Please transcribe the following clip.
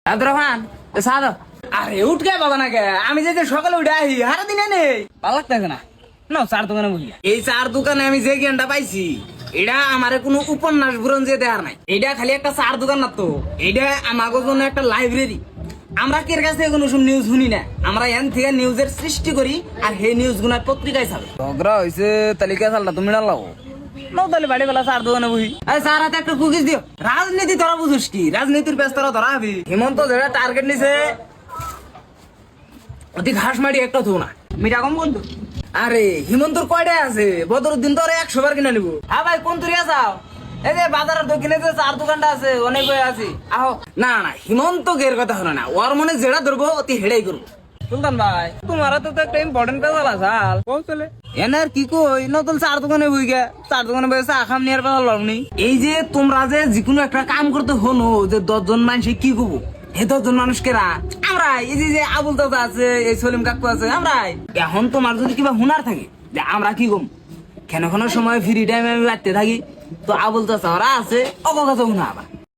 রহমান সাদ আরে উঠ কে বাবা না কে আমি যে সকালে উঠে আহি হারা দিনে নেই ভালো লাগতেছে না না চার দোকানে বলি এই চার দোকানে আমি যে জ্ঞানটা পাইছি এটা আমার কোনো উপন্যাস বুরঞ্জে দেওয়ার নাই এটা খালি একটা চার দোকান না তো এটা আমাদের জন্য একটা লাইব্রেরি আমরা কের কাছে কোনো নিউজ শুনি না আমরা এন থেকে নিউজের সৃষ্টি করি আর সেই নিউজ গুলা পত্রিকায় ছাপে ঝগড়া হয়েছে তালিকা চালটা তুমি না লাও নৌতালি বাড়ি বেলা চার দোকানে বহি স্যার হাতে একটা কুকিজ দিও রাজনীতি তোরা বুঝিস কি রাজনীতির ব্যস্ত ধরা হবি হিমন্ত যেটা টার্গেট নিছে অতি ঘাস মারি একটা থো না মিঠা কম বন্ধু আরে হিমন্তর কয়টা আছে বদরুদ্দিন তো 100 বার কিনে নিবো হ্যাঁ ভাই কোন তুরিয়া যাও এই যে বাজারের দক্ষিণে যে চার দোকানটা আছে অনেক আছে আহো না না হিমন্ত গের কথা হলো না ওর মনে যেটা ধরবো অতি হেডাই করবো সুলতান ভাই তোমার তো একটা ইম্পর্টেন্ট কাজ আলাল কোন চলে এনার কি কই নতুন চার দোকানে বই গে চার দোকানে বসে আখাম নিয়ার কথা লড়নি এই যে তোমরা যে কোনো একটা কাম করতে হনো যে 10 জন মানুষ কি করবো হে 10 জন মানুষ কেরা আমরা এই যে আবুল দাদা আছে এই সলিম কাকু আছে আমরা এখন তোমার যদি কিবা হুনার থাকে যে আমরা কি কম কেন সময় ফ্রি টাইমে আমি বাড়তে থাকি তো আবুল দাদা ওরা আছে অবগত হুনা আবার